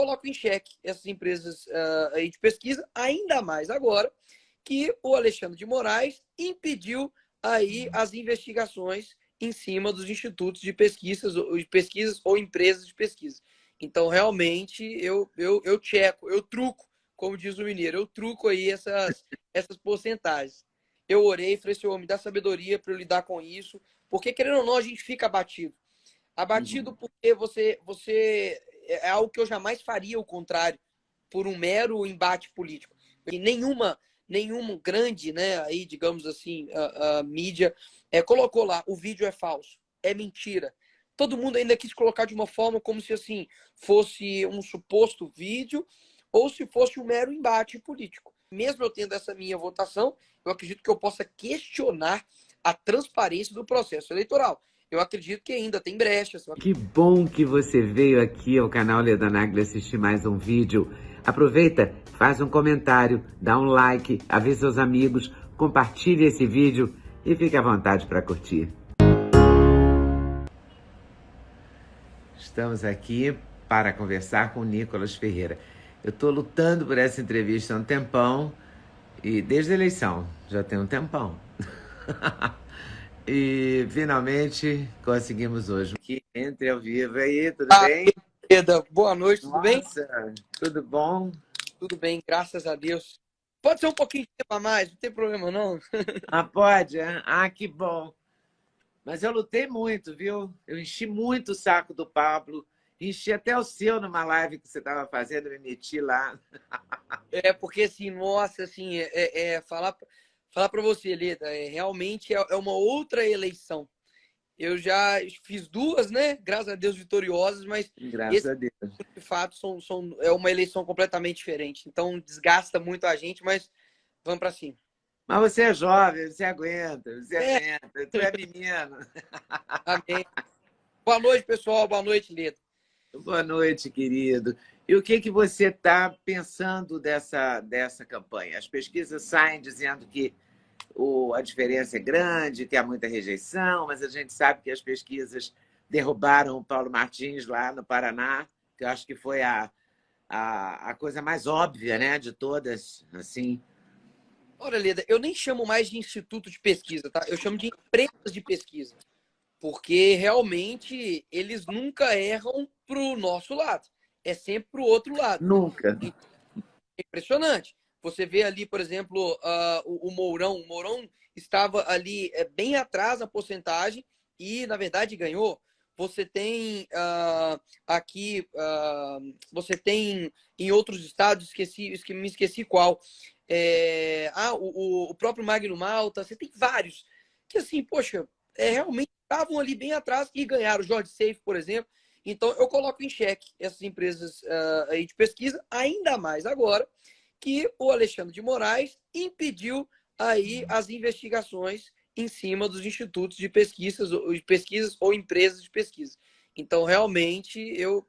coloco em xeque essas empresas aí de pesquisa, ainda mais agora que o Alexandre de Moraes impediu aí as investigações em cima dos institutos de pesquisas ou empresas de pesquisa. Então, realmente, eu checo, eu truco, como diz o mineiro, eu truco aí essas porcentagens. Eu orei, falei, Senhor, me dá sabedoria para eu lidar com isso, porque, querendo ou não, a gente fica abatido. Abatido porque você é algo que eu jamais faria o contrário, por um mero embate político. E nenhuma grande, né, aí, digamos assim, a mídia colocou lá, o vídeo é falso, é mentira. Todo mundo ainda quis colocar de uma forma como se assim fosse um suposto vídeo ou se fosse um mero embate político. Mesmo eu tendo essa minha votação, eu acredito que eu possa questionar a transparência do processo eleitoral. Eu acredito que ainda tem brechas. Que bom que você veio aqui ao canal Leda Nagli assistir mais um vídeo. Aproveita, faz um comentário, dá um like, avisa seus amigos, compartilhe esse vídeo e fique à vontade para curtir. Estamos aqui para conversar com o Nicolas Ferreira. Eu estou lutando por essa entrevista há um tempão, e desde a eleição, já tem um tempão. E finalmente conseguimos hoje. Aqui, entre ao vivo aí, tudo bem? Querida, boa noite, tudo bem? Nossa, tudo bom? Tudo bem, graças a Deus. Pode ser um pouquinho de tempo a mais, não tem problema não. Ah, pode? É? Ah, que bom. Mas eu lutei muito, viu? Eu enchi muito o saco do Pablo, enchi até o seu numa live que você estava fazendo, eu me meti lá. Porque assim, nossa, assim, falar para você, Leda, realmente é uma outra eleição. Eu já fiz duas, né? Graças a Deus, vitoriosas, mas Graças esse, a Deus. de fato, é uma eleição completamente diferente. Então, desgasta muito a gente, mas vamos para cima. Mas você é jovem, você aguenta, tu é menino. Amém. Boa noite, pessoal. Boa noite, Leda. Boa noite, querido. E o que você está pensando dessa campanha? As pesquisas saem dizendo que a diferença é grande, que há muita rejeição, mas a gente sabe que as pesquisas derrubaram o Paulo Martins lá no Paraná, que eu acho que foi a coisa mais óbvia, né, de todas, assim. Olha, Leda, eu nem chamo mais de instituto de pesquisa, tá? Eu chamo de empresas de pesquisa, porque realmente eles nunca erram para o nosso lado, é sempre para o outro lado. Nunca. É impressionante. Você vê ali, por exemplo, o Mourão. O Mourão estava ali bem atrás na porcentagem e, na verdade, ganhou. Você tem aqui, você tem em outros estados, me esqueci qual. O próprio Magno Malta, você tem vários que, assim, poxa, realmente estavam ali bem atrás e ganharam. O Jorge Safe, por exemplo. Então, eu coloco em xeque essas empresas aí de pesquisa, ainda mais agora que o Alexandre de Moraes impediu aí as investigações em cima dos institutos de pesquisas ou empresas de pesquisa. Então, realmente, eu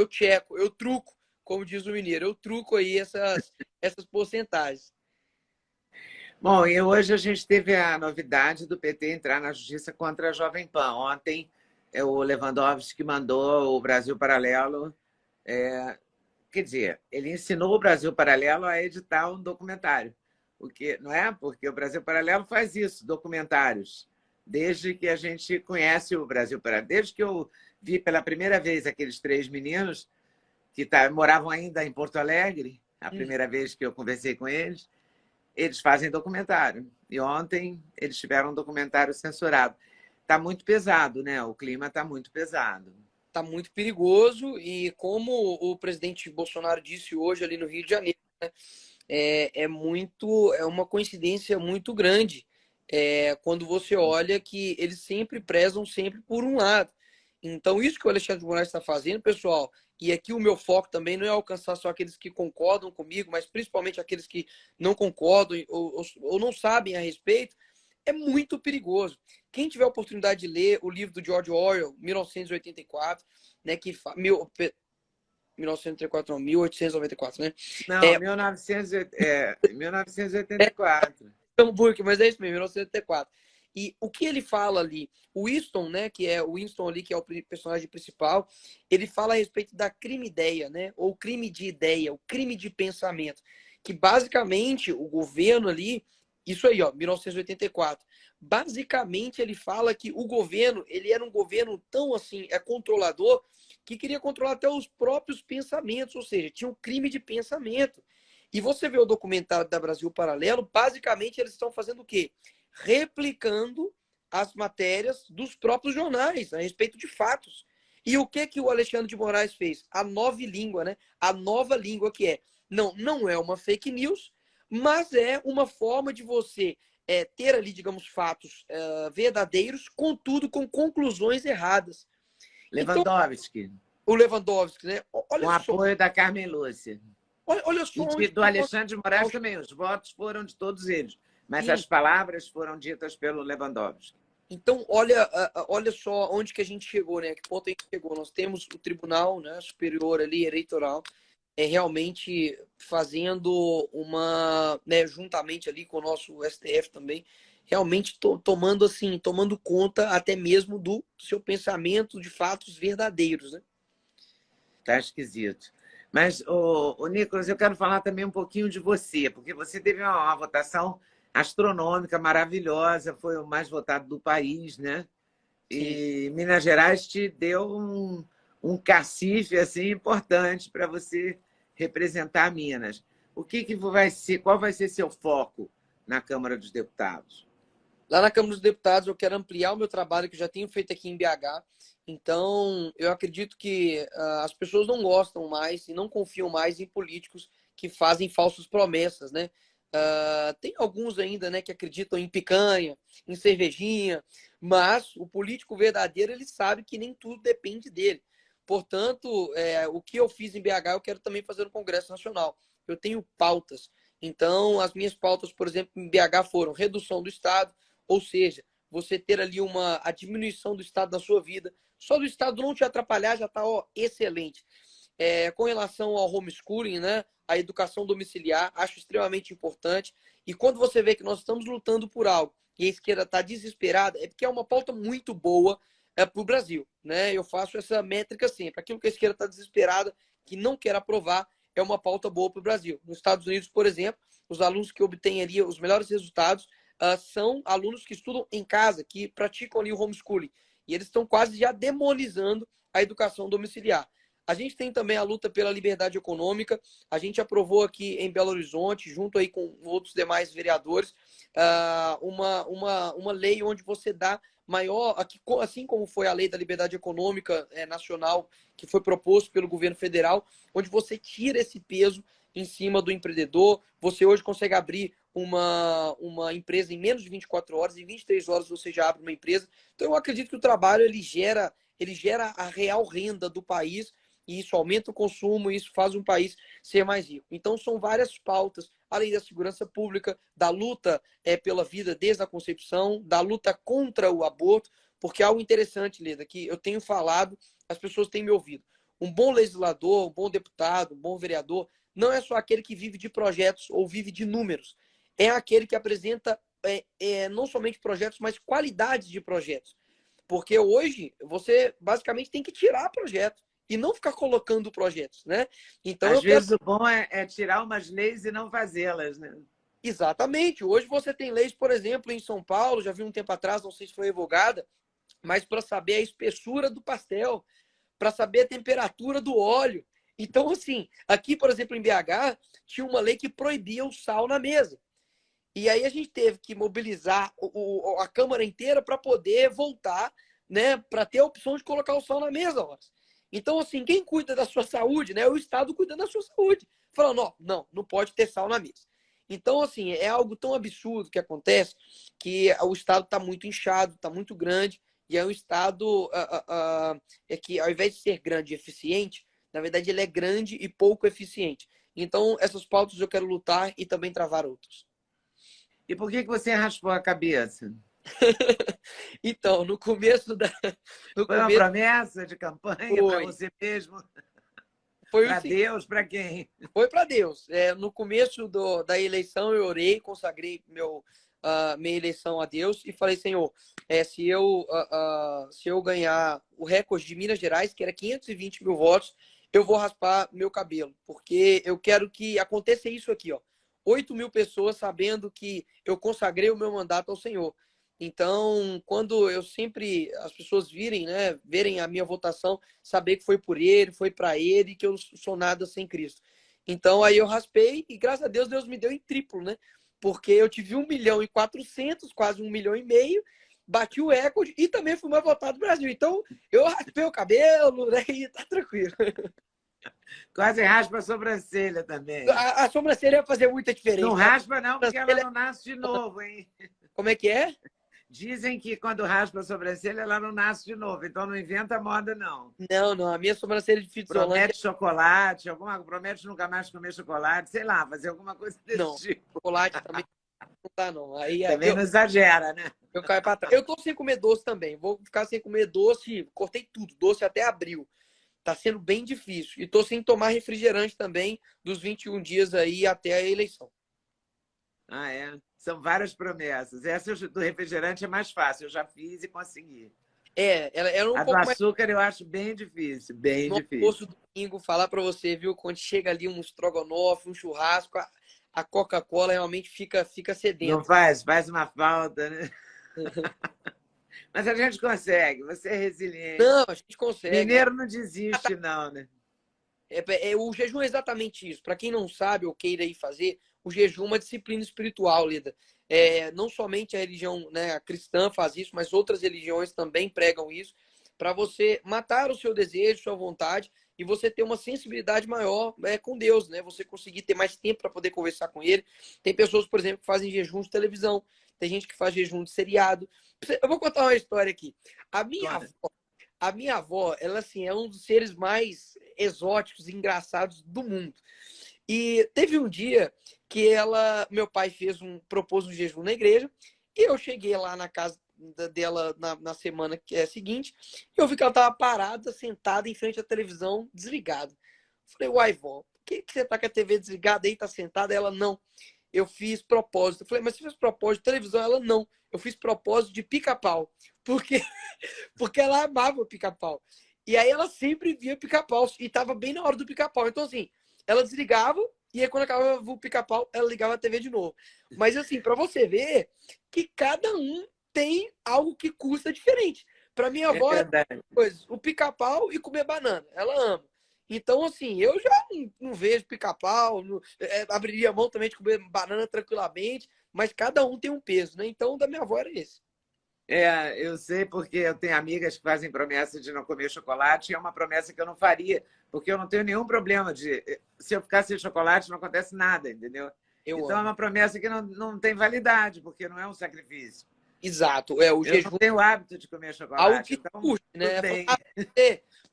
checo, eu truco, como diz o mineiro, eu truco aí essas porcentagens. Bom, e hoje a gente teve a novidade do PT entrar na justiça contra a Jovem Pan. Ontem, o Lewandowski mandou o Brasil Paralelo... Quer dizer, ele ensinou o Brasil Paralelo a editar um documentário. Não é? Porque o Brasil Paralelo faz isso, documentários. Desde que a gente conhece o Brasil Paralelo. Desde que eu vi pela primeira vez aqueles 3 meninos que moravam ainda em Porto Alegre, a primeira vez que eu conversei com eles fazem documentário. E ontem eles tiveram um documentário censurado. Está muito pesado, né? O clima está muito pesado. Está muito perigoso e como o presidente Bolsonaro disse hoje ali no Rio de Janeiro, né, é uma coincidência muito grande quando você olha que eles sempre prezam sempre por um lado. Então, isso que o Alexandre de Moraes está fazendo, pessoal, e aqui o meu foco também não é alcançar só aqueles que concordam comigo, mas principalmente aqueles que não concordam ou não sabem a respeito, é muito perigoso. Quem tiver a oportunidade de ler o livro do George Orwell, 1984, né, 1984 não, 1894, né? Não, 1984. Burke, mas é isso mesmo, 1984. E o que ele fala ali, o Winston, né, que é o Winston ali, que é o personagem principal, ele fala a respeito da crime ideia, né, ou crime de ideia, o crime de pensamento, que basicamente o governo ali, isso aí, ó, 1984, basicamente ele fala que o governo, ele era um governo tão assim, controlador, que queria controlar até os próprios pensamentos, ou seja, tinha um crime de pensamento. E você vê o documentário da Brasil Paralelo, basicamente eles estão fazendo o quê? Replicando as matérias dos próprios jornais a respeito de fatos. E o que o Alexandre de Moraes fez? A nova língua, né? A nova língua que não é uma fake news, mas é uma forma de você ter ali, digamos, fatos verdadeiros, contudo com conclusões erradas. Então, Lewandowski, o Lewandowski, né? com apoio da Carmen Lúcia. Olha só E onde do Alexandre de Moraes também, os votos foram de todos eles, mas Sim. as palavras foram ditas pelo Lewandowski. Então, olha só onde que a gente chegou, né? Que ponto a gente chegou. Nós temos o Tribunal, né, Superior ali, eleitoral, realmente fazendo né, juntamente ali com o nosso STF também, realmente tomando conta até mesmo do seu pensamento de fatos verdadeiros, né? Tá esquisito. Mas, o Nicolas, eu quero falar também um pouquinho de você, porque você teve uma votação astronômica, maravilhosa, foi o mais votado do país, né? E Sim. Minas Gerais te deu um cacife assim, importante para você representar Minas. O que vai ser, qual vai ser seu foco na Câmara dos Deputados? Lá na Câmara dos Deputados, eu quero ampliar o meu trabalho que eu já tenho feito aqui em BH. Então, eu acredito que as pessoas não gostam mais e não confiam mais em políticos que fazem falsas promessas, né? Tem alguns ainda, né, que acreditam em picanha, em cervejinha, mas o político verdadeiro, ele sabe que nem tudo depende dele. Portanto, o que eu fiz em BH, eu quero também fazer no Congresso Nacional. Eu tenho pautas. Então, as minhas pautas, por exemplo, em BH foram redução do Estado, ou seja, você ter ali a diminuição do Estado na sua vida. Só do Estado não te atrapalhar já está excelente. Com relação ao homeschooling, né, a educação domiciliar, acho extremamente importante. E quando você vê que nós estamos lutando por algo e a esquerda está desesperada, é porque é uma pauta muito boa para o Brasil. Né? Eu faço essa métrica sempre. Aquilo que a esquerda está desesperada, que não quer aprovar, é uma pauta boa para o Brasil. Nos Estados Unidos, por exemplo, os alunos que obtêm ali os melhores resultados são alunos que estudam em casa, que praticam ali o homeschooling. E eles estão quase já demonizando a educação domiciliar. A gente tem também a luta pela liberdade econômica. A gente aprovou aqui em Belo Horizonte, junto aí com outros demais vereadores, uma lei onde você dá maior, assim como foi a lei da liberdade econômica nacional, que foi proposto pelo governo federal, onde você tira esse peso em cima do empreendedor. Você hoje consegue abrir uma empresa em menos de 24 horas, em 23 horas você já abre uma empresa. Então eu acredito que o trabalho ele gera a real renda do país e isso aumenta o consumo e isso faz um país ser mais rico. Então são várias pautas, além da segurança pública, da luta pela vida desde a concepção, da luta contra o aborto, porque é algo interessante, Leda, que eu tenho falado, as pessoas têm me ouvido. Um bom legislador, um bom deputado, um bom vereador, não é só aquele que vive de projetos ou vive de números. É aquele que apresenta não somente projetos, mas qualidade de projetos. Porque hoje você basicamente tem que tirar projetos e não ficar colocando projetos, né? Então Às vezes o bom é tirar umas leis e não fazê-las, né? Exatamente. Hoje você tem leis, por exemplo, em São Paulo, já vi um tempo atrás, não sei se foi revogada, mas para saber a espessura do pastel, para saber a temperatura do óleo. Então, assim, aqui, por exemplo, em BH, tinha uma lei que proibia o sal na mesa. E aí a gente teve que mobilizar a Câmara inteira para poder voltar, né, para ter a opção de colocar o sal na mesa. Então, assim, quem cuida da sua saúde, né, o Estado cuida da sua saúde. Falando, não pode ter sal na mesa. Então, assim, é algo tão absurdo que acontece que o Estado está muito inchado, está muito grande, e é um Estado que, ao invés de ser grande e eficiente, na verdade, ele é grande e pouco eficiente. Então, essas pautas eu quero lutar e também travar outras. E por que você raspou a cabeça? Então, no começo da. No Foi uma começo, promessa de campanha para você mesmo? foi o Para seguinte, Deus? Para quem? foi para Deus. No começo da eleição, eu orei, consagrei minha eleição a Deus e falei, Senhor, se eu ganhar o recorde de Minas Gerais, que era 520 mil votos, eu vou raspar meu cabelo, porque eu quero que aconteça isso aqui, ó. 8 mil pessoas sabendo que eu consagrei o meu mandato ao Senhor. Então, quando as pessoas virem, né, verem a minha votação, saber que foi por ele, foi para ele, que eu sou nada sem Cristo. Então, aí eu raspei e, graças a Deus, Deus me deu em triplo, né? Porque eu tive 1.400.000, quase 1,5 milhão, bati o recorde e também fui mais votado do Brasil. Então, eu raspei o cabelo, né, e tá tranquilo. Quase raspa a sobrancelha também. A sobrancelha ia fazer muita diferença. Não raspa não, porque ela não nasce de novo, hein? Como é que é? Dizem que quando raspa a sobrancelha, ela não nasce de novo. Então não inventa moda, não. Não, não. A minha sobrancelha de fitosolante... Promete chocolate, promete nunca mais comer chocolate, sei lá, fazer alguma coisa desse não, tipo. Chocolate também não tá, não. Aí, também não exagera, né? Eu caio pra trás. Eu tô sem comer doce também. Vou ficar sem comer doce. Cortei tudo. Doce até abril. Tá sendo bem difícil. E tô sem tomar refrigerante também dos 21 dias aí até a eleição. Ah, é? São várias promessas. Essa do refrigerante é mais fácil. Eu já fiz e consegui. Ela era um a pouco do açúcar eu acho bem difícil, bem no difícil. almoço do domingo, falar para você, viu? Quando chega ali um estrogonofe, um churrasco, a Coca-Cola realmente fica sedenta. Não faz uma falta, né? Mas a gente consegue, você é resiliente. Não, a gente consegue. Mineiro não desiste, não, né? O jejum é exatamente isso. Para quem não sabe ou queira ir fazer, o jejum é uma disciplina espiritual, Lida. Não somente a religião, né, a cristã faz isso, mas outras religiões também pregam isso, para você matar o seu desejo, sua vontade, e você ter uma sensibilidade maior com Deus, né? Você conseguir ter mais tempo para poder conversar com Ele. Tem pessoas, por exemplo, que fazem jejum de televisão, tem gente que faz jejum de seriado. Eu vou contar uma história aqui. A minha avó, ela assim, é um dos seres mais exóticos e engraçados do mundo. E teve um dia que meu pai propôs um jejum na igreja, e eu cheguei lá na casa dela na semana seguinte, e eu vi que ela estava parada, sentada em frente à televisão, desligada. Falei, uai, vó, por que você tá com a TV desligada aí, tá sentada? Ela, não. Eu fiz propósito. Eu falei, mas você fez propósito de televisão? Ela, não. Eu fiz propósito de pica-pau. Porque ela amava o pica-pau. E aí ela sempre via pica-pau. E tava bem na hora do pica-pau. Então, assim, ela desligava. E aí, quando acabava o pica-pau, ela ligava a TV de novo. Mas, assim, para você ver que cada um tem algo que custa diferente. Para minha avó, é o pica-pau e comer banana. Ela ama. Então, assim, eu já não vejo pica-pau, abriria a mão também de comer banana tranquilamente, mas cada um tem um peso, né? Então, o da minha avó era esse. Eu sei porque eu tenho amigas que fazem promessa de não comer chocolate e é uma promessa que eu não faria, porque eu não tenho nenhum problema de... Se eu ficar sem chocolate, não acontece nada, entendeu? Então, é uma promessa que não tem validade, porque não é um sacrifício. Exato. O jejum... Eu não tenho o hábito de comer chocolate. Algo que então, puxa, né?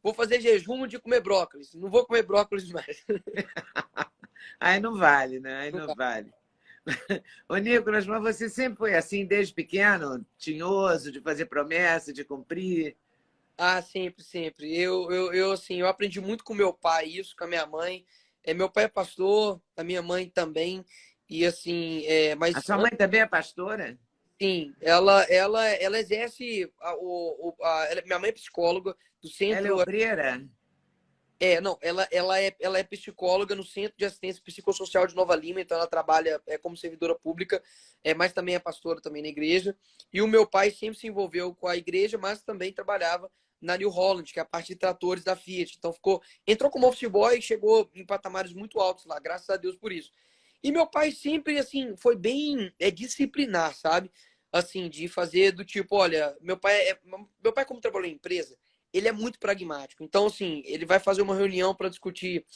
Vou fazer jejum de comer brócolis. Não vou comer brócolis mais. Aí não vale, né? Aí não vale. Ô, Nicolas, mas você sempre foi assim, desde pequeno? Tinhoso, de fazer promessa, de cumprir? Ah, sempre, sempre. Eu aprendi muito com meu pai isso, com a minha mãe. Meu pai é pastor, a minha mãe também. E assim, mas... A sua mãe também é pastora? Sim, ela exerce... minha mãe é psicóloga do centro... Ela é obreira? Não, ela é psicóloga no Centro de Assistência Psicossocial de Nova Lima, então ela trabalha como servidora pública, mas também é pastora também na igreja. E o meu pai sempre se envolveu com a igreja, mas também trabalhava na New Holland, que é a parte de tratores da Fiat. Então entrou como office boy e chegou em patamares muito altos lá, graças a Deus por isso. E meu pai sempre, assim, foi bem disciplinar, sabe? Assim, de fazer do tipo, olha, meu pai como trabalhou em empresa, ele é muito pragmático. Então, assim, ele vai fazer uma reunião para discutir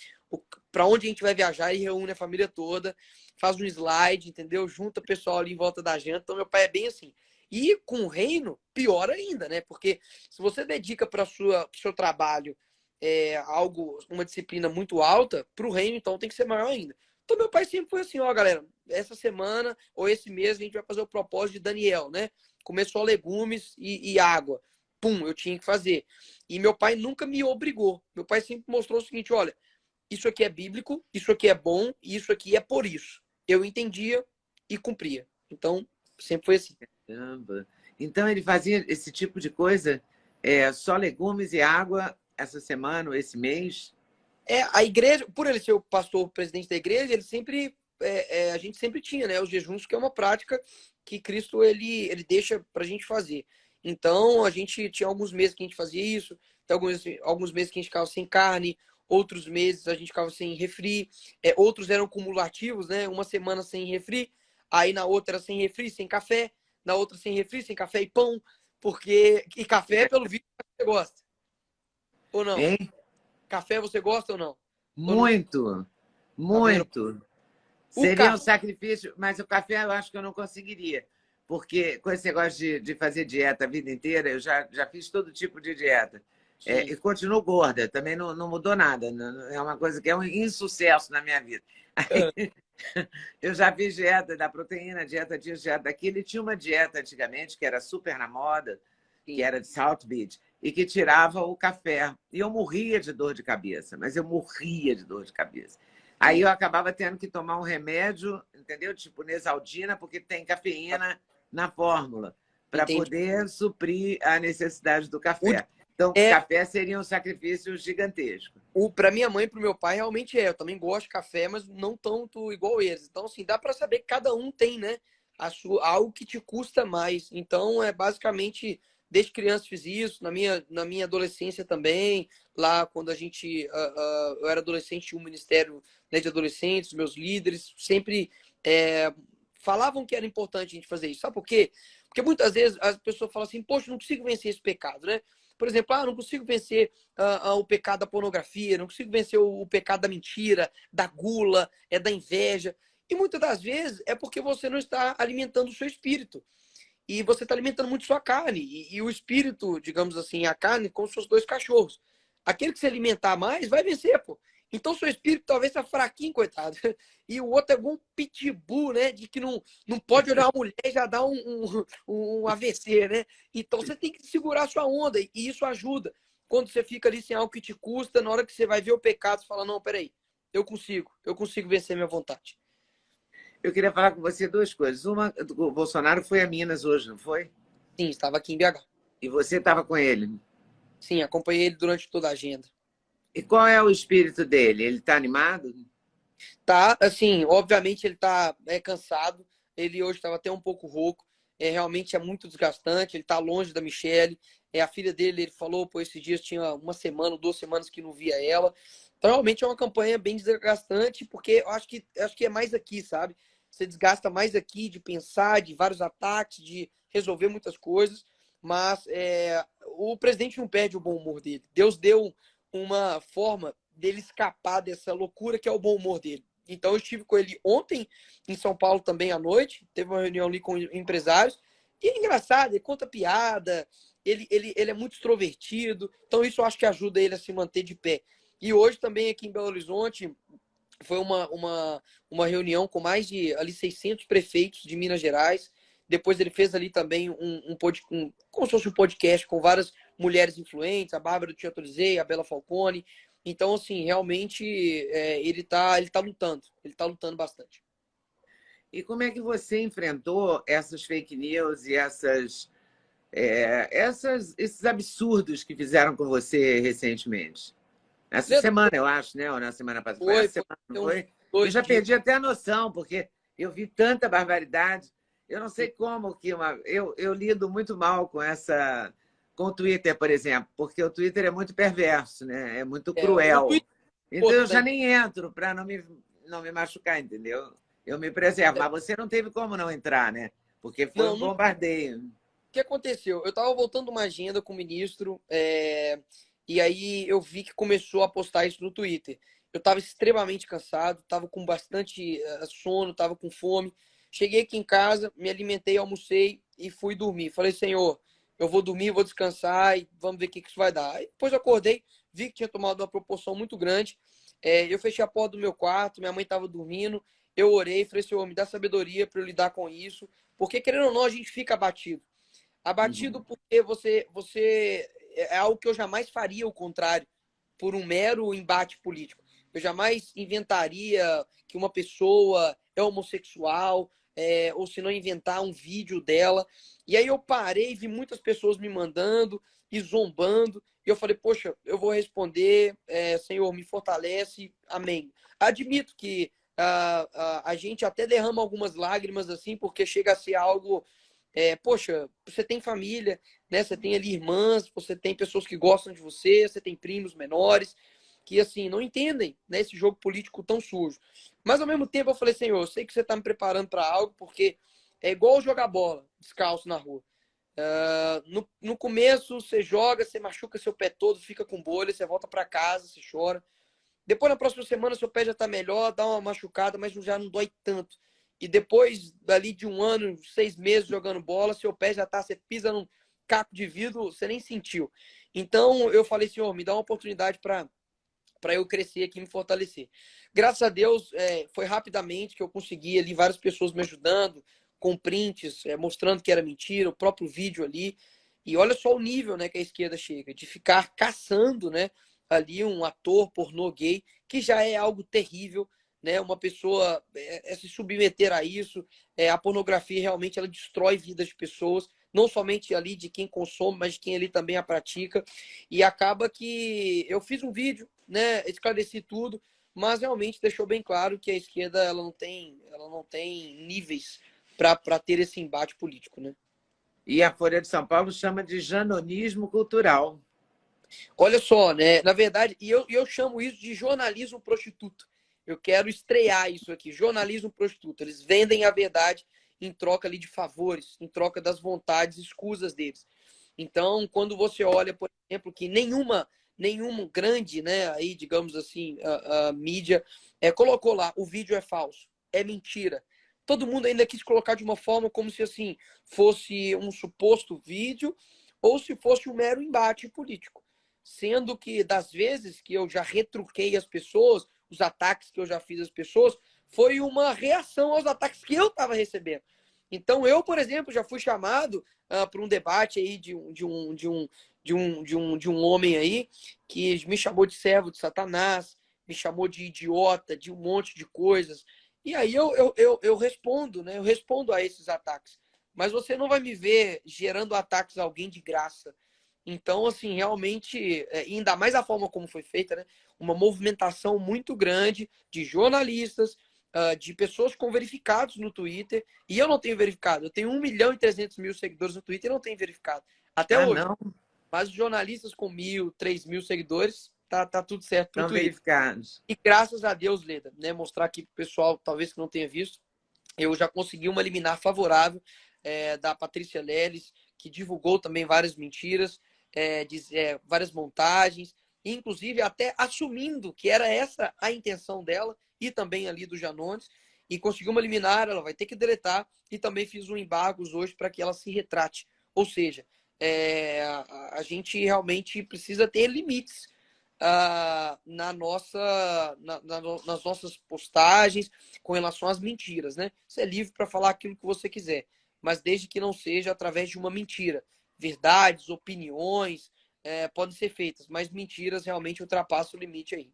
para onde a gente vai viajar e reúne a família toda, faz um slide, entendeu? Junta o pessoal ali em volta da janta. Então, meu pai é bem assim. E com o reino, pior ainda, né? Porque se você dedica para o seu trabalho uma disciplina muito alta, para o reino, então, tem que ser maior ainda. Então, meu pai sempre foi assim, ó, galera, essa semana ou esse mês a gente vai fazer o propósito de Daniel, né? Comer só legumes e água. Pum, eu tinha que fazer. E meu pai nunca me obrigou. Meu pai sempre mostrou o seguinte, olha, isso aqui é bíblico, isso aqui é bom, e isso aqui é por isso. Eu entendia e cumpria. Então, Sempre foi assim. Caramba. Então ele fazia esse tipo de coisa, só legumes e água essa semana ou esse mês? A igreja, por ele ser o pastor, o presidente da igreja, ele sempre, a gente sempre tinha, né, os jejuns, que é uma prática que Cristo ele deixa para a gente fazer. Então, a gente tinha alguns meses que a gente fazia isso, tem alguns meses que a gente ficava sem carne, outros meses a gente ficava sem refri, outros eram cumulativos, né, uma semana sem refri, aí na outra sem refri, sem café, na outra sem refri, sem café e pão, e café, pelo visto, você gosta, ou não? Hein? Café você gosta ou não? Ou não? Muito, Tá vendo? muito. O Seria um café. sacrifício, mas o café eu acho que eu não conseguiria. Porque com esse negócio de fazer dieta a vida inteira, eu já fiz todo tipo de dieta. Sim. E continuo gorda, também não mudou nada. É uma coisa que é um insucesso na minha vida. É, Eu já fiz dieta da proteína, dieta disso, dieta daquilo. E tinha uma dieta antigamente que era super na moda, que sim. era de South Beach, e que tirava o café. E eu morria de dor de cabeça, mas eu morria de dor de cabeça. Aí Sim. eu acabava tendo que tomar um remédio, entendeu? Tipo Nesaldina, porque tem cafeína na fórmula, para Entendi. poder suprir a necessidade do O, café. Então, é, café seria um sacrifício gigantesco. para minha mãe e para o meu pai, realmente é. Eu também gosto de café, mas não tanto igual eles. Então, assim, dá para saber que cada um tem, né? Algo que te custa mais. Então, é basicamente, desde criança fiz isso, na minha adolescência também. Lá, quando eu era adolescente, tinha um ministério, né, de adolescentes, meus líderes sempre é, falavam que era importante a gente fazer isso. Sabe por quê? Porque muitas vezes as pessoas falam assim, poxa, não consigo vencer esse pecado, né? Por exemplo, não consigo vencer o pecado da pornografia, não consigo vencer o pecado da mentira, da gula, da inveja. E muitas das vezes é porque você não está alimentando o seu espírito. E você está alimentando muito sua carne. E o espírito, digamos assim, a carne, como se fossem dois cachorros. Aquele que se alimentar mais vai vencer, pô. Então, seu espírito talvez está fraquinho, coitado. E o outro é igual um pitbull, né? De que não pode olhar uma mulher e já dá um AVC, né? Então, você tem que segurar a sua onda. E isso ajuda. Quando você fica ali sem algo que te custa, na hora que você vai ver o pecado, você fala, não, peraí, eu consigo vencer minha vontade. Eu queria falar com você duas coisas. Uma, o Bolsonaro foi a Minas hoje, não foi? Sim, estava aqui em BH. E você estava com ele. Sim, acompanhei ele durante toda a agenda. E qual é o espírito dele? Ele está animado? Tá, assim, obviamente ele tá cansado. Ele hoje estava até um pouco rouco. Realmente é muito desgastante. Ele tá longe da Michelle. A filha dele, ele falou, pô, esses dias tinha uma semana, 2 semanas que não via ela. Então, realmente é uma campanha bem desgastante, porque eu acho que é mais aqui, sabe? Você desgasta mais aqui de pensar, de vários ataques, de resolver muitas coisas. Mas o presidente não perde o bom humor dele. Deus deu uma forma dele escapar dessa loucura que é o bom humor dele. Então eu estive com ele ontem em São Paulo também à noite, teve uma reunião ali com empresários, e é engraçado, ele conta piada, ele é muito extrovertido, então isso eu acho que ajuda ele a se manter de pé. E hoje também aqui em Belo Horizonte foi uma reunião com mais de ali 600 prefeitos de Minas Gerais. Depois ele fez ali também como se fosse um podcast com várias mulheres influentes, a Bárbara do Teatrizei, a Bela Falcone. Então, assim, realmente ele tá lutando bastante. E como é que você enfrentou essas fake news e esses absurdos que fizeram com você recentemente? Essa Leandro, semana, eu acho, né? Ou na semana passada? Foi essa semana, não tem uns foi? Eu dois já dias. perdi até a noção, porque eu vi tanta barbaridade. Eu não sei como que eu lido muito mal com o Twitter, por exemplo, porque o Twitter é muito perverso, né? É muito O cruel. Twitter Então eu já também. nem entro para não me machucar, entendeu? Eu me preservo. Mas você não teve como não entrar, né? Porque foi Não, um bombardeio. o que aconteceu? Eu estava voltando uma agenda com o ministro, e aí eu vi que começou a postar isso no Twitter. Eu estava extremamente cansado, estava com bastante sono, estava com fome. Cheguei aqui em casa, me alimentei, almocei e fui dormir. Falei, Senhor, eu vou dormir, vou descansar e vamos ver o que isso vai dar. Aí depois eu acordei, vi que tinha tomado uma proporção muito grande. Eu fechei a porta do meu quarto, minha mãe estava dormindo. Eu orei, falei, Senhor, me dá sabedoria para eu lidar com isso. Porque, querendo ou não, a gente fica abatido. Abatido Uhum. porque você é algo que eu jamais faria o contrário por um mero embate político. Eu jamais inventaria que uma pessoa é homossexual, ou se não inventar um vídeo dela. E aí eu parei, vi muitas pessoas me mandando e zombando, e eu falei, poxa, eu vou responder, Senhor, me fortalece, amém. Admito que a gente até derrama algumas lágrimas assim, porque chega a ser algo, poxa, você tem família, né? Você tem ali irmãs, você tem pessoas que gostam de você, você tem primos menores, que assim, não entendem, né, esse jogo político tão sujo. Mas ao mesmo tempo eu falei, Senhor, eu sei que você está me preparando para algo, porque é igual jogar bola descalço na rua. No começo você joga, você machuca seu pé todo, fica com bolha, você volta para casa, você chora. Depois, na próxima semana, seu pé já está melhor, dá uma machucada, mas já não dói tanto. E depois, dali de 1 ano, 6 meses jogando bola, seu pé já tá, você pisa num caco de vidro, você nem sentiu. Então, eu falei, Senhor, me dá uma oportunidade para eu crescer aqui e me fortalecer. Graças a Deus, foi rapidamente que eu consegui ali, várias pessoas me ajudando, com prints, mostrando que era mentira, o próprio vídeo ali. E olha só o nível, né, que a esquerda chega, de ficar caçando, né, ali um ator pornô gay, que já é algo terrível, né? Uma pessoa se submeter a isso, a pornografia realmente ela destrói vidas de pessoas, não somente ali de quem consome, mas de quem ali também a pratica. E acaba que eu fiz um vídeo, né, esclareci tudo, mas realmente deixou bem claro que a esquerda ela não tem níveis para ter esse embate político, né? E a Folha de São Paulo chama de janonismo cultural. Olha só, né? Na verdade, eu chamo isso de jornalismo prostituto. Eu quero estrear isso aqui, jornalismo prostituto. Eles vendem a verdade em troca ali de favores, em troca das vontades escusas deles. Então, quando você olha, por exemplo, que nenhuma grande, né, aí, digamos assim, a mídia colocou lá, o vídeo é falso, é mentira. Todo mundo ainda quis colocar de uma forma como se assim fosse um suposto vídeo ou se fosse um mero embate político. Sendo que das vezes que eu já retruquei as pessoas, os ataques que eu já fiz às pessoas, foi uma reação aos ataques que eu estava recebendo. Então eu, por exemplo, já fui chamado para um debate aí de um homem aí que me chamou de servo de Satanás, me chamou de idiota, de um monte de coisas. E aí eu respondo, né? Eu respondo a esses ataques. Mas você não vai me ver gerando ataques a alguém de graça. Então, assim, realmente, ainda mais a forma como foi feita, né? Uma movimentação muito grande de jornalistas, de pessoas com verificados no Twitter, e eu não tenho verificado. Eu tenho 1.300.000 seguidores no Twitter e não tenho verificado. Até Ah, hoje. não? Mas os jornalistas com 1.000, 3.000 seguidores, tá tudo certo pro Estão Twitter. verificados. E graças a Deus, Leda, né? Mostrar aqui pro pessoal, talvez que não tenha visto, eu já consegui uma liminar favorável da Patrícia Leles, que divulgou também várias mentiras, várias montagens, inclusive até assumindo que era essa a intenção dela e também ali do Janones, e conseguiu uma liminar, ela vai ter que deletar, e também fiz um embargo hoje para que ela se retrate. Ou seja, a gente realmente precisa ter limites nas nossas postagens com relação às mentiras, né? Você é livre para falar aquilo que você quiser, mas desde que não seja através de uma mentira. Verdades, opiniões podem ser feitas, mas mentiras realmente ultrapassam o limite aí.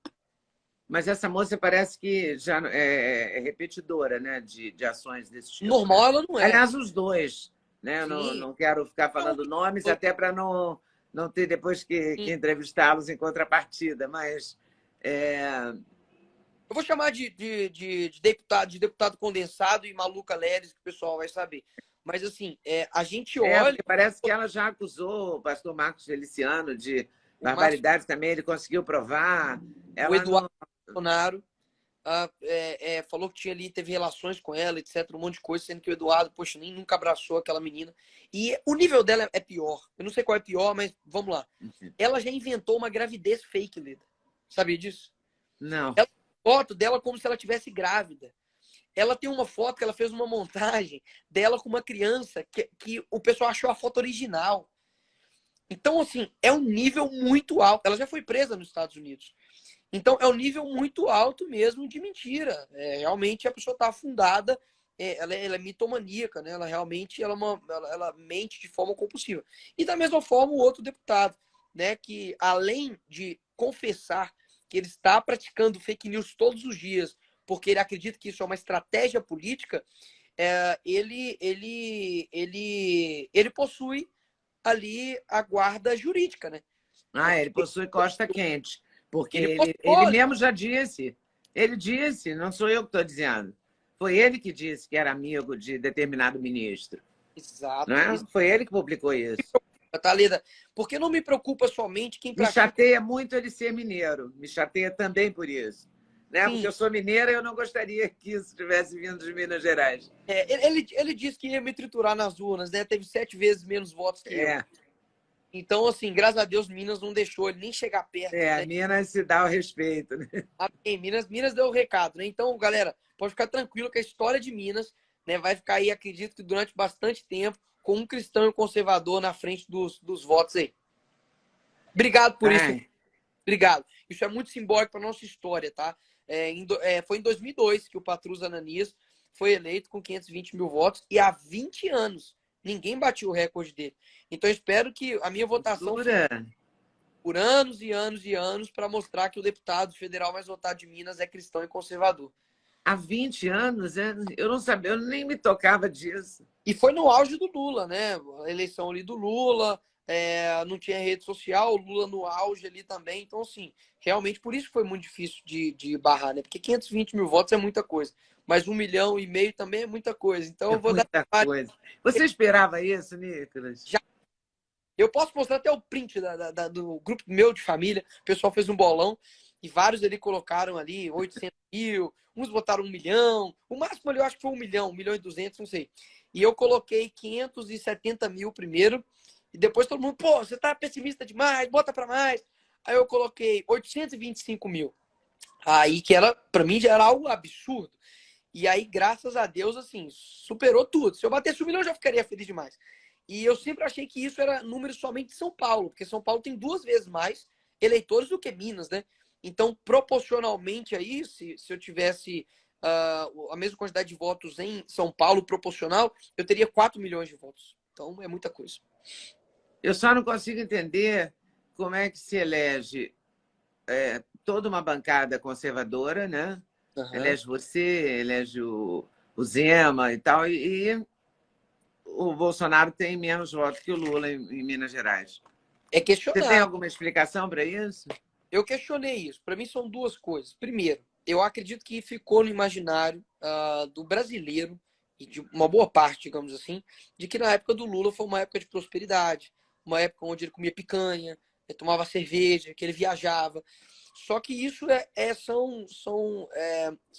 Mas essa moça parece que já é repetidora, né, de ações desse tipo, né? Normal ela não é. Aliás, os dois, né? Eu não, Sim. não quero ficar Não, falando nomes, até para não ter depois que sim. entrevistá-los em contrapartida, mas Eu vou chamar de deputado condensado e maluca Leles, que o pessoal vai saber. Mas, assim, a gente olha. porque parece que ela já acusou o pastor Marcos Feliciano de O, Marcos, barbaridades também, ele conseguiu provar. o Ela Eduardo não. Bolsonaro falou que teve relações com ela, etc, um monte de coisa, sendo que o Eduardo, poxa, nem nunca abraçou aquela menina. E o nível dela é pior. Eu não sei qual é pior, mas vamos lá. Ela já inventou uma gravidez fake, Lida. Sabia disso? Não. Ela tem foto dela como se ela tivesse grávida. Ela tem uma foto que ela fez uma montagem dela com uma criança que o pessoal achou a foto original. Então, assim, é um nível muito alto. Ela já foi presa nos Estados Unidos. Então, é um nível muito alto mesmo de mentira. Realmente, a pessoa está afundada, ela é mitomaníaca, né? Ela realmente ela mente de forma compulsiva. E da mesma forma, o outro deputado, né? Que além de confessar que ele está praticando fake news todos os dias, porque ele acredita que isso é uma estratégia política, ele possui ali a guarda jurídica, né? Ele possui costa quente, porque Ele ele possui. mesmo já disse. Ele disse, não sou eu que estou dizendo. Foi ele que disse que era amigo de determinado ministro. Não Exato. é? Foi ele que publicou isso. Thalida, porque não me preocupa somente quem Me pratica. chateia muito ele ser mineiro. Me chateia também por isso. Né? Porque Sim, eu sou mineira e eu não gostaria que isso tivesse vindo de Minas Gerais. ele disse que ia me triturar nas urnas, né? Teve 7 vezes menos votos que eu. É, Então, assim, graças a Deus, Minas não deixou ele nem chegar perto, né? Minas se dá o respeito. Né? Minas deu o recado, né? Então, galera, pode ficar tranquilo que a história de Minas, né, vai ficar aí, acredito que durante bastante tempo, com um cristão e um conservador na frente dos votos aí. Obrigado por isso. Obrigado. Isso é muito simbólico para nossa história, tá? Foi em 2002 que o Patrus Ananias foi eleito com 520 mil votos e há 20 anos ninguém bateu o recorde dele. Então, eu espero que a minha votação fique por anos e anos e anos para mostrar que o deputado federal mais votado de Minas é cristão e conservador. Há 20 anos? Eu não sabia, eu nem me tocava disso. E foi no auge do Lula, né? A eleição ali do Lula, não tinha rede social, o Lula no auge ali também. Então, assim, realmente por isso foi muito difícil de barrar, né? Porque 520 mil votos é muita coisa. Mas 1,5 milhão também é muita coisa. Então, eu vou dar. Muita coisa. Você esperava isso, Nicolas? Já. Eu posso mostrar até o print do grupo meu de família. O pessoal fez um bolão e vários ali colocaram ali 800 mil, uns botaram 1 milhão. O máximo ali eu acho que foi 1 milhão e 200, não sei. E eu coloquei 570 mil primeiro. E depois todo mundo, pô, você tá pessimista demais, bota para mais. Aí eu coloquei 825 mil. Aí que era, para mim, já era algo absurdo. E aí, graças a Deus, assim, superou tudo. Se eu batesse 1 milhão, eu já ficaria feliz demais. E eu sempre achei que isso era número somente de São Paulo, porque São Paulo tem 2 vezes mais eleitores do que Minas, né? Então, proporcionalmente aí, se eu tivesse a mesma quantidade de votos em São Paulo, proporcional, eu teria 4 milhões de votos. Então, é muita coisa. Eu só não consigo entender como é que se elege toda uma bancada conservadora, né? Uhum. Elege você, elege o Zema e tal, e o Bolsonaro tem menos votos que o Lula em Minas Gerais. É Você tem questionável. alguma explicação para isso? Eu questionei isso. Para mim, são 2 coisas. Primeiro, eu acredito que ficou no imaginário do brasileiro, e de uma boa parte, digamos assim, de que na época do Lula foi uma época de prosperidade, uma época onde ele comia picanha, ele tomava cerveja, que ele viajava. Só que isso são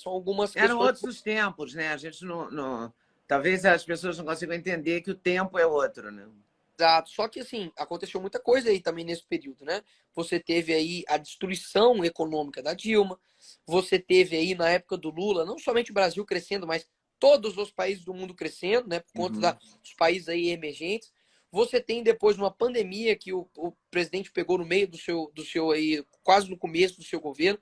algumas Eram questões. outros os tempos, né? A gente não. Talvez as pessoas não consigam entender que o tempo é outro, né? Exato. Só que, assim, aconteceu muita coisa aí também nesse período, né? Você teve aí a destruição econômica da Dilma, você teve aí, na época do Lula, não somente o Brasil crescendo, mas todos os países do mundo crescendo, né? Por conta dos países aí emergentes. Você tem depois uma pandemia que o presidente pegou no meio do seu aí, quase no começo do seu governo.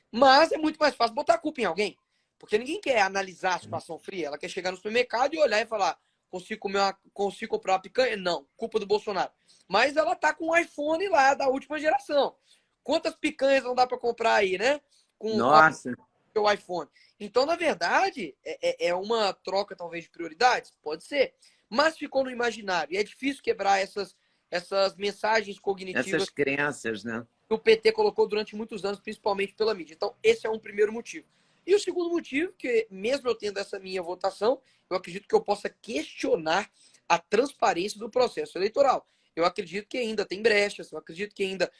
Mas é muito mais fácil botar a culpa em alguém. Porque ninguém quer analisar a situação fria. Ela quer chegar no supermercado e olhar e falar: consigo comprar uma picanha? Não, culpa do Bolsonaro. Mas ela tá com um iPhone lá da última geração. Quantas picanhas não dá para comprar aí, né? Com Nossa! o iPhone. Então, na verdade, é uma troca talvez de prioridades? Pode ser. Mas ficou no imaginário. E é difícil quebrar essas mensagens cognitivas Essas crenças, né? que o PT colocou durante muitos anos, principalmente pela mídia. Então, esse é um primeiro motivo. E o segundo motivo, que mesmo eu tendo essa minha votação, eu acredito que eu possa questionar a transparência do processo eleitoral. Eu acredito que ainda tem brechas, eu acredito que ainda,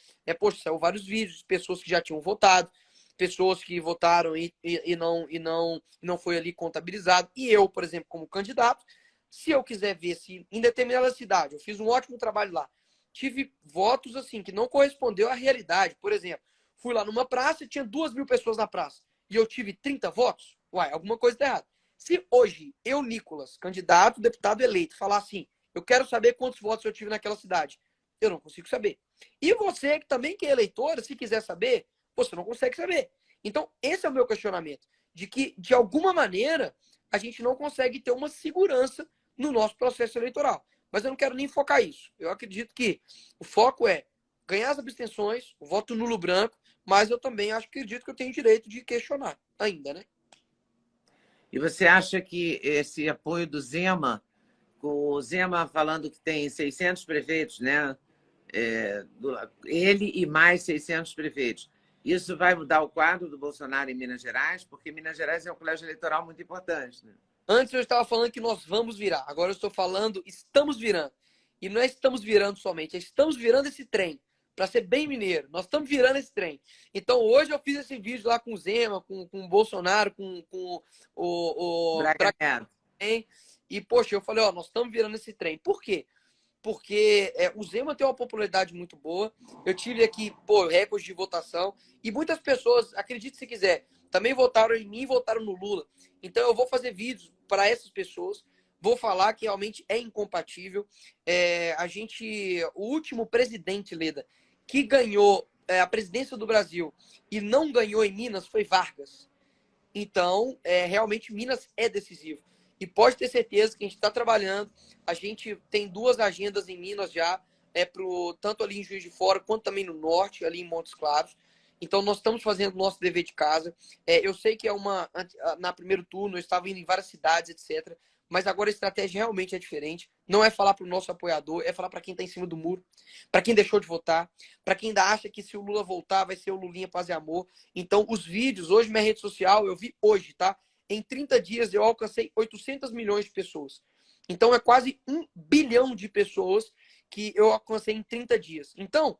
saiu vários vídeos de pessoas que já tinham votado, pessoas que votaram e não foi ali contabilizado. E eu, por exemplo, como candidato, se eu quiser ver se em determinada cidade, eu fiz um ótimo trabalho lá, tive votos assim que não correspondeu à realidade. Por exemplo, fui lá numa praça e tinha 2.000 pessoas na praça e eu tive 30 votos, uai, alguma coisa está errada. Se hoje eu, Nicolas, candidato, deputado eleito, falar assim, eu quero saber quantos votos eu tive naquela cidade, eu não consigo saber. E você, que também que é eleitora, se quiser saber, você não consegue saber. Então, esse é o meu questionamento, de que, de alguma maneira, a gente não consegue ter uma segurança no nosso processo eleitoral. Mas eu não quero nem focar isso. Eu acredito que o foco é ganhar as abstenções, o voto nulo branco, mas eu também acredito que eu tenho direito de questionar ainda, né? E você acha que esse apoio do Zema, com o Zema falando que tem 600 prefeitos, né? Ele e mais 600 prefeitos, isso vai mudar o quadro do Bolsonaro em Minas Gerais? Porque Minas Gerais é um colégio eleitoral muito importante, né? Antes eu estava falando que nós vamos virar. Agora eu estou falando estamos virando. E não é estamos virando somente, é estamos virando esse trem. Para ser bem mineiro, nós estamos virando esse trem. Então hoje eu fiz esse vídeo lá com o Zema, com o Bolsonaro, com o Braga Neto. E, poxa, eu falei, ó, nós estamos virando esse trem. Por quê? Porque o Zema tem uma popularidade muito boa. Eu tive aqui, pô, recorde de votação. E muitas pessoas, acredite se quiser, também votaram em mim e votaram no Lula. Então eu vou fazer vídeos para essas pessoas. Vou falar que realmente é incompatível. O último presidente, Leda, que ganhou a presidência do Brasil e não ganhou em Minas foi Vargas. Então, realmente, Minas é decisivo. E pode ter certeza que a gente está trabalhando. A gente tem 2 agendas em Minas já, tanto ali em Juiz de Fora, quanto também no norte, ali em Montes Claros. Então, nós estamos fazendo o nosso dever de casa. Eu sei que na primeiro turno, eu estava indo em várias cidades, etc. Mas agora a estratégia realmente é diferente. Não é falar para o nosso apoiador, é falar para quem está em cima do muro, para quem deixou de votar, para quem ainda acha que se o Lula voltar, vai ser o Lulinha Paz e Amor. Então, os vídeos, hoje minha rede social, eu vi hoje, tá? Em 30 dias eu alcancei 800 milhões de pessoas. Então, é quase 1 bilhão de pessoas que eu alcancei em 30 dias. Então,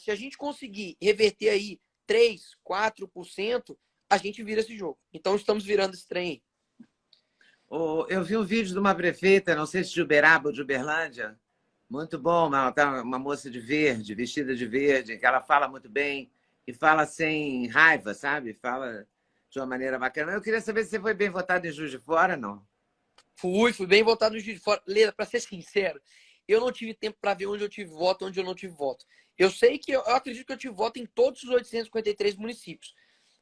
se a gente conseguir reverter aí 3, 4%, a gente vira esse jogo. Então, estamos virando esse trem aí. Eu vi um vídeo de uma prefeita, não sei se de Uberaba ou de Uberlândia, muito bom, uma moça de verde, vestida de verde, que ela fala muito bem e fala sem raiva, sabe? Fala de uma maneira bacana. Eu queria saber se você foi bem votado em Juiz de Fora, não? Fui bem votado no Juiz de Fora. Leda, para ser sincero, eu não tive tempo para ver onde eu tive voto, onde eu não tive voto. Eu sei que eu acredito que eu tive voto em todos os 853 municípios,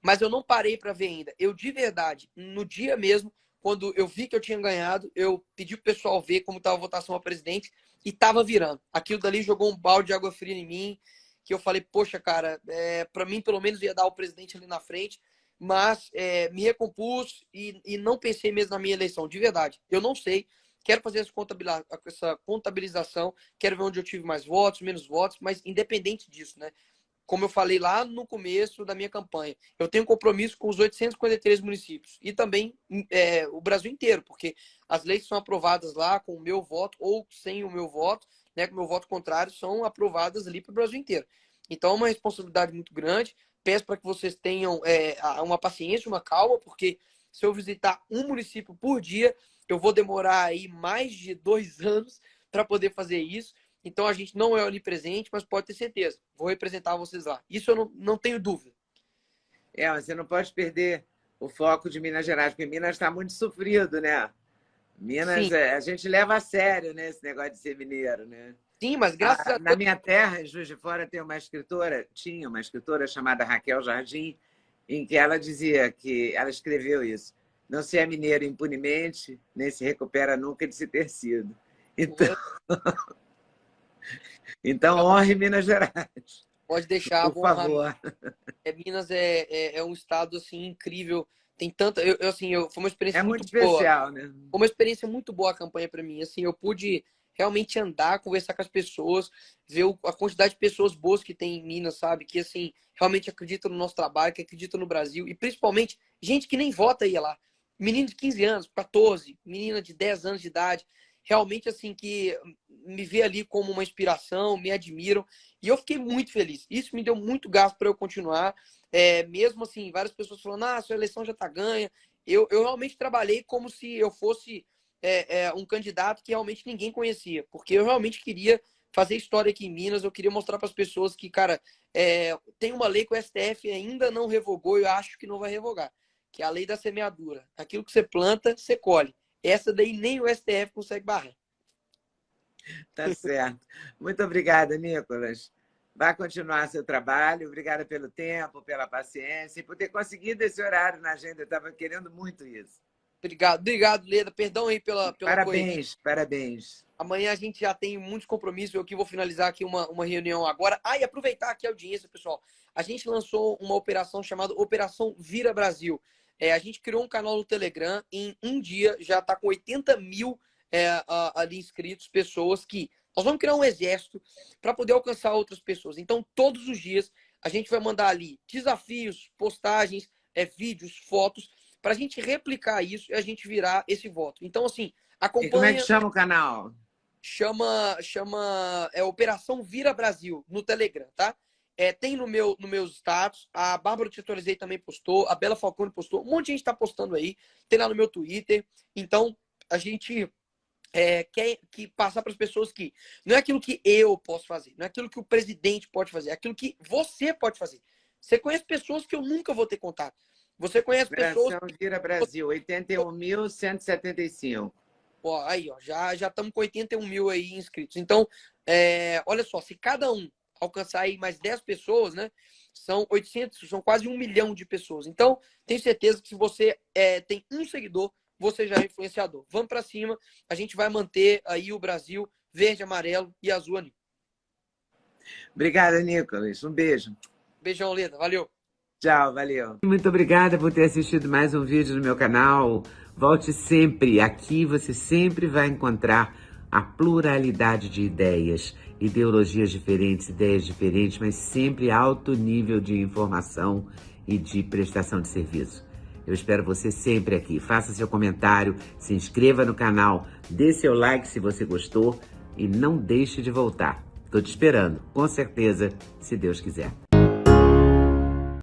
mas eu não parei para ver ainda. Eu, de verdade, no dia mesmo, quando eu vi que eu tinha ganhado, eu pedi pro pessoal ver como estava a votação a presidente e estava virando. Aquilo dali jogou um balde de água fria em mim, que eu falei, poxa, cara, para mim pelo menos ia dar o presidente ali na frente, mas me recompus e não pensei mesmo na minha eleição, de verdade. Eu não sei, quero fazer essa contabilização, quero ver onde eu tive mais votos, menos votos, mas independente disso, né? Como eu falei lá no começo da minha campanha, eu tenho compromisso com os 853 municípios e também o Brasil inteiro, porque as leis são aprovadas lá com o meu voto ou sem o meu voto, né, com o meu voto contrário, são aprovadas ali para o Brasil inteiro. Então é uma responsabilidade muito grande. Peço para que vocês tenham uma paciência, uma calma, porque se eu visitar um município por dia, eu vou demorar aí mais de 2 anos para poder fazer isso. Então a gente não é onipresente, mas pode ter certeza. Vou representar vocês lá. Isso eu não tenho dúvida. Você não pode perder o foco de Minas Gerais, porque Minas está muito sofrido, né? Minas, Sim, a gente leva a sério, né, esse negócio de ser mineiro, né? sim, mas graças a Na Deus. minha terra, em Juiz de Fora, tinha uma escritora chamada Raquel Jardim, em que ela dizia que ela escreveu isso. Não se é mineiro impunemente, nem se recupera nunca de se ter sido. Então honre Minas Gerais, Pode deixar, por vou honrar. favor. Minas é um estado assim incrível. Tem tanta, foi uma É experiência muito muito boa. especial, né? Foi uma experiência muito boa a campanha para mim. Assim, eu pude realmente andar, conversar com as pessoas, ver a quantidade de pessoas boas que tem em Minas, sabe? Que assim realmente acreditam no nosso trabalho, que acreditam no Brasil e principalmente gente que nem vota ia lá. Menino de 15 anos, 14, menina de 10 anos de idade, realmente assim que me vê ali como uma inspiração, me admiram e eu fiquei muito feliz. Isso me deu muito gás para eu continuar. Mesmo assim, várias pessoas falando: "Ah, sua eleição já está ganha". Eu realmente trabalhei como se eu fosse um candidato que realmente ninguém conhecia, porque eu realmente queria fazer história aqui em Minas, eu queria mostrar para as pessoas que, cara, tem uma lei que o STF ainda não revogou e eu acho que não vai revogar, que é a lei da semeadura. Aquilo que você planta, você colhe. Essa daí nem o STF consegue barrar. Tá certo. Muito obrigada, Nicolas. Vai continuar seu trabalho. Obrigada pelo tempo, pela paciência e por ter conseguido esse horário na agenda. Eu estava querendo muito isso. Obrigado, Leda. Perdão aí pela correria. Parabéns, parabéns. Amanhã a gente já tem muitos compromissos. Eu aqui vou finalizar aqui uma reunião agora. E aproveitar aqui a audiência, pessoal. A gente lançou uma operação chamada Operação Vira Brasil. A gente criou um canal no Telegram, em um dia já está com 80 mil ali inscritos, pessoas que... Nós vamos criar um exército para poder alcançar outras pessoas. Então, todos os dias, a gente vai mandar ali desafios, postagens, vídeos, fotos, para a gente replicar isso e a gente virar esse voto. Então, assim, acompanha... E como é que chama o canal? Chama Operação Vira Brasil, no Telegram, tá? Tem no meus status, a Bárbara Titorizei também postou, a Bela Falcone postou, um monte de gente está postando aí, tem lá no meu Twitter. Então, a gente quer passar para as pessoas que não é aquilo que eu posso fazer, não é aquilo que o presidente pode fazer, é aquilo que você pode fazer. Você conhece pessoas que eu nunca vou ter contato. Você conhece pessoas... Operação Vira Brasil, 81.175. Aí, já estamos com 81 mil aí inscritos. Então, olha só, se cada um alcançar aí mais 10 pessoas, né? São 800, são quase 1 milhão de pessoas. Então, tenho certeza que se você tem um seguidor, você já é influenciador. Vamos para cima, a gente vai manter aí o Brasil verde, amarelo e azul ali. Obrigada, Nicolas. Um beijo. Beijão, Leda. Valeu. Tchau, valeu. Muito obrigada por ter assistido mais um vídeo no meu canal. Volte sempre. Aqui você sempre vai encontrar a pluralidade de ideias, ideologias diferentes, ideias diferentes, mas sempre alto nível de informação e de prestação de serviço. Eu espero você sempre aqui. Faça seu comentário, se inscreva no canal, dê seu like se você gostou e não deixe de voltar. Estou te esperando, com certeza, se Deus quiser.